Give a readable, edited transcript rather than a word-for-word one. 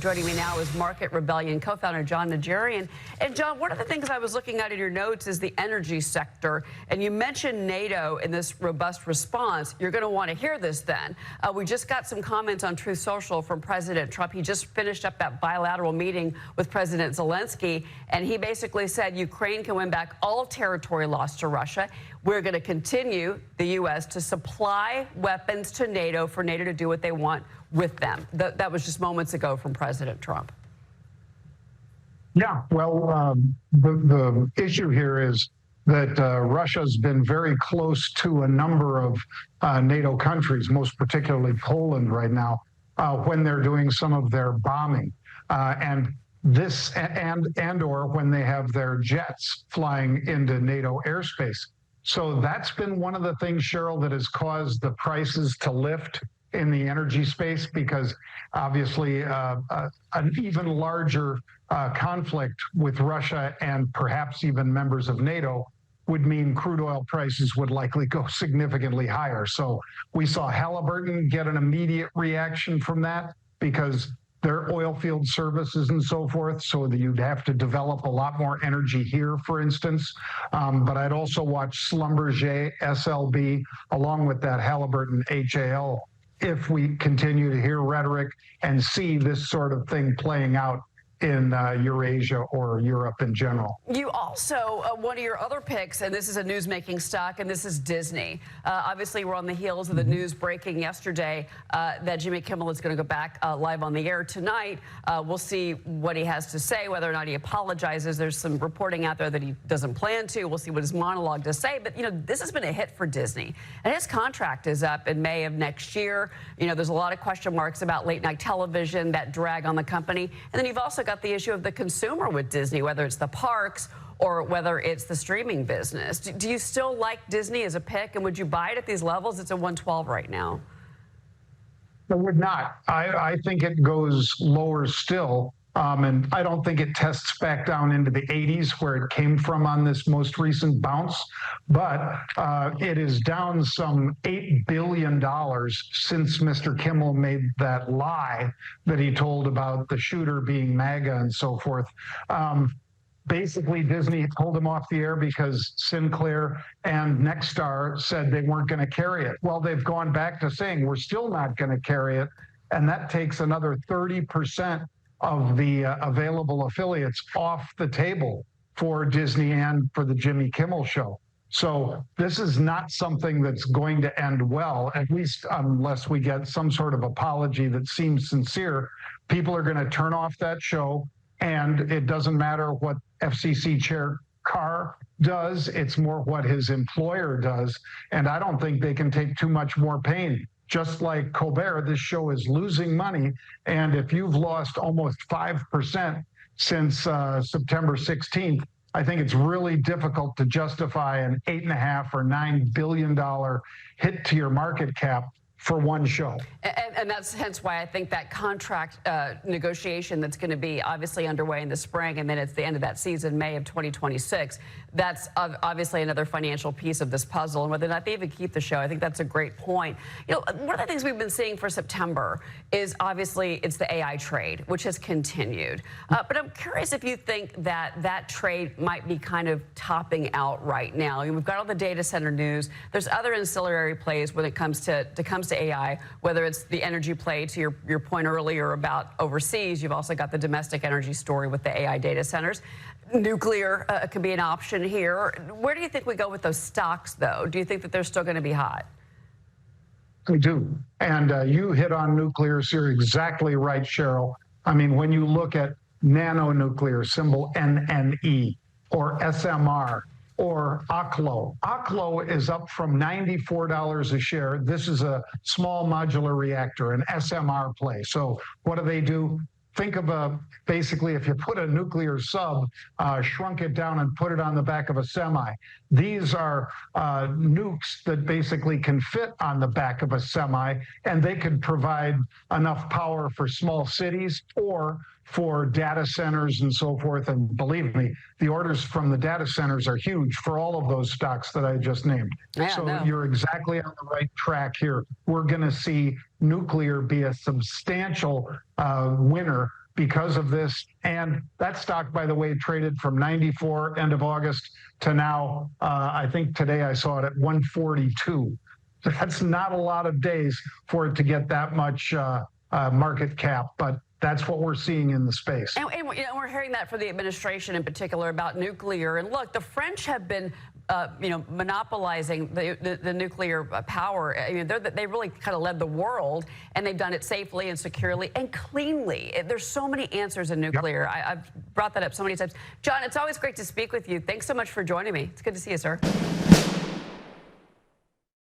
Joining me now is Market Rebellion co-founder John Najarian. And John, one of the things I was looking at in your notes is the energy sector. And you mentioned NATO in this robust response. You're going to want to hear this then. We just got some comments on Truth Social from President Trump. He just finished up that bilateral meeting with President Zelensky. And he basically said Ukraine can win back all territory lost to Russia. We're going to continue, the U.S., to supply weapons to NATO for NATO to do what they want with them. That was just moments ago from President Trump. Yeah, well, the issue here is that Russia's been very close to a number of NATO countries, most particularly Poland right now, when they're doing some of their bombing. And or when they have their jets flying into NATO airspace. So that's been one of the things, Cheryl, that has caused the prices to lift in the energy space, because obviously an even larger conflict with Russia and perhaps even members of NATO would mean crude oil prices would likely go significantly higher. So we saw Halliburton get an immediate reaction from that because their oil field services and so forth, so that you'd have to develop a lot more energy here, for instance. But I'd also watch Schlumberger, SLB, along with that Halliburton, HAL, if we continue to hear rhetoric and see this sort of thing playing out in Eurasia or Europe in general. You also, one of your other picks, and this is a news-making stock, and this is Disney. Obviously, we're on the heels of the news breaking yesterday that Jimmy Kimmel is going to go back live on the air tonight. We'll see what he has to say, whether or not he apologizes. There's some reporting out there that he doesn't plan to. We'll see what his monologue to say. But, you know, this has been a hit for Disney. And his contract is up in May of next year. You know, there's a lot of question marks about late-night television, that drag on the company. And then you've also got the issue of the consumer with Disney, whether it's the parks or whether it's the streaming business. Do you still like Disney as a pick, and would you buy it at these levels? It's a 112 right now. I would not. I think it goes lower still. And I don't think it tests back down into the 80s where it came from on this most recent bounce, but it is down some $8 billion since Mr. Kimmel made that lie that he told about the shooter being MAGA and so forth. Basically, Disney pulled him off the air because Sinclair and Nexstar said they weren't going to carry it. Well, they've gone back to saying we're still not going to carry it, and that takes another 30% of the available affiliates off the table for Disney and for the Jimmy Kimmel Show. So this is not something that's going to end well, at least unless we get some sort of apology that seems sincere. People are going to turn off that show, and it doesn't matter what FCC Chair Carr does. It's more what his employer does, and I don't think they can take too much more pain. Just like Colbert, this show is losing money. And if you've lost almost 5% since September 16th, I think it's really difficult to justify an $8.5 or $9 billion hit to your market cap for one show. And that's hence why I think that contract negotiation that's going to be obviously underway in the spring, and then it's the end of that season, May of 2026, that's obviously another financial piece of this puzzle, and whether or not they even keep the show. I think that's a great point. You know, one of the things we've been seeing for September is obviously it's the AI trade, which has continued. But I'm curious if you think that that trade might be kind of topping out right now. I mean, we've got all the data center news. There's other ancillary plays when it comes to AI, whether it's the energy play, to your point earlier about overseas. You've also got the domestic energy story with the AI data centers. Nuclear could be an option here. Where do you think we go with those stocks, though? Do you think that they're still going to be hot? We do. And you hit on nuclear, so you're exactly right, Cheryl. I mean, when you look at nanonuclear, symbol NNE, or SMR, or Oklo. Oklo is up from $94 a share. This is a small modular reactor, an SMR play. So what do? Think of basically if you put a nuclear sub, shrunk it down and put it on the back of a semi. These are nukes that basically can fit on the back of a semi, and they could provide enough power for small cities or for data centers and so forth. And believe me, the orders from the data centers are huge for all of those stocks that I just named. Yeah, so you're exactly on the right track here. We're going to see nuclear be a substantial winner because of this. And that stock, by the way, traded from 94 end of August to now, I think today I saw it at 142. That's not a lot of days for it to get that much market cap, but that's what we're seeing in the space. And we're hearing that for the administration in particular about nuclear. And look, the French have been monopolizing the nuclear power. I mean, they really kind of led the world, and they've done it safely and securely and cleanly. There's so many answers in nuclear. Yep. I've brought that up so many times. John, it's always great to speak with you. Thanks so much for joining me. It's good to see you, sir.